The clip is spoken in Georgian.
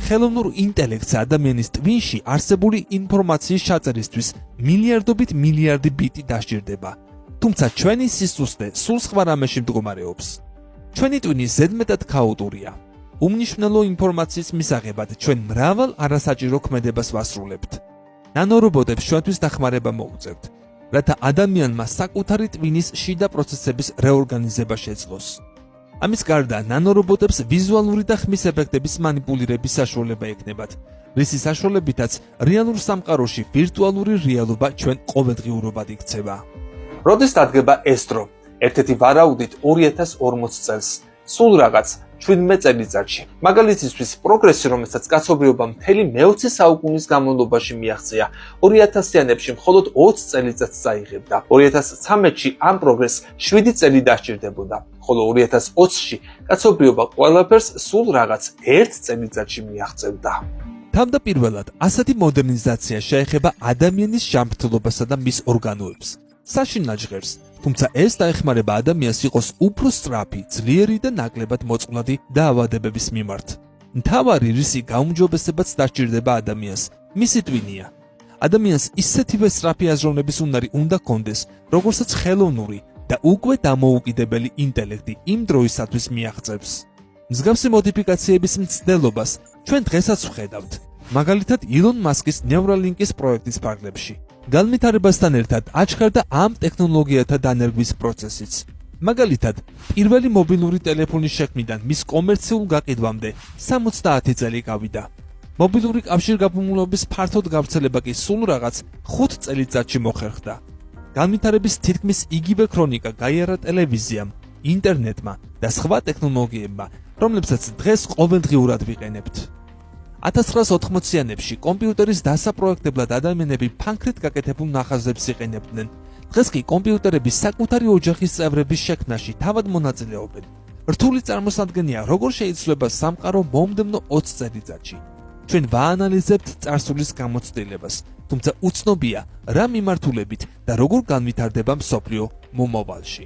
ხელოვნურ ინტელექტს ადამიანის ტვინში არსებული ინფორმაციის ჩაწერისთვის მილიარდი ბიტი დასჭირდება. თუმცა ჩვენი სისუსტე სულ სხვა რამეში მდგომარეობს. ჩვენი ტვინი ზედმეტად ქაოტურია. უმნიშვნელო ინფორმაციის მისაღებად ჩვენ მრავალ არასაჭირო ქმედებას ვასრულებთ. ნანორობოტებს ჩვენთვის დახმარება მოუწევთ, რათა ადამიანმა საკუთარი ტვინის შიდა პროცესების რეორგანიზება შეძლოს. ამის გარდა ნანორობოტებს ვიზუალური და ხმის ეფექტების მანიპულირების საშუალება ექნებათ, რისი საშუალებითაც რეალურ სამყაროში ვირტუალური რეალობა ჩვენ ყოველდღიურობად იქცევა. როდის დადგება ეს დრო? ერთ-ერთი ვარაუდით 2040 წელს, სულ რაღაც 17 წელიწადში. მაგალითისთვის პროგრესი, რომელსაც კაცობრიობა მთელი მე-20 საუკუნის განმავლობაში მიაღწია, 2000-იანებში მხოლოდ 20 წელიწადს წაიღებდა. 2013-ში ამ პროგრესს 7 წელი დასჭირდებოდა, ხოლო 2020-ში კაცობრიობა ყველაფერს სულ რაღაც 1 წელიწადში მიაღწევდა. თავდაპირველად, ასეთი მოდერნიზაცია შეეხება ადამიანის ჯანმრთელობასა და მის ორგანოებს, საშინლად ჟღერს. თუმცა ეს დაეხმარება ადამიანს იყოს უფრო სწრაფი, ძლიერი და ნაკლებად მოწყვლადი დაავადებების მიმართ. მთავარი რისი გაუმჯობესებაც დასჭირდება ადამიანს, მისი ტვინია. ადამიანს ისეთივე სწრაფი აზროვნების უნარი უნდა ჰქონდეს, როგორცაც ხელოვნური და უკვე დამოუკიდებელი ინტელექტი იმ დროისათვის მიაღწევს. მსგავსი მოდიფიკაციების მცდელობას ჩვენ დღესაც ვხედავთ. მაგალითად, ილონ მასკის ნევრალინკის პროექტის ფარგლებში. განვითარებასთან ერთად აჩქარდა ამ ტექნოლოგიათა დანერგვის პროცესიც. მაგალითად, პირველი მობილური ტელეფონის შექმნიდან მის კომერციულ გაყიდვამდე 70 წელი გავიდა. მობილური კავშირგაბმულობის ფართოდ გავრცელება კი სულ რაღაც 5 წელიწადში მოხერხდა. განვითარების თითქმის იგივე ქრონიკა გაიარა ტელევიზიამ, ინტერნეტმა და სხვა ტექნოლოგიებმა, რომლებსაც დღეს ყოველდღიურად ვიყენებთ. 1980-იანებში კომპიუტერის დასაპროექტებლად ადამიანები ფანქრით გაკეთებულ ნახაზებს იყენებდნენ. დღეს კი კომპიუტერები საკუთარი ოჯახის წევრების შექმნაში თავად მონაწილეობენ. რთული წარმოსადგენია, როგორ შეიძლება სამყარო მომდევნო 20 წელიწადში. ჩვენ ვაანალიზებთ წარსულის გამოცდილებას, თუმცა უცნობია რა მიმართულებით და როგორ განვითარდება მსოფლიო მომავალში.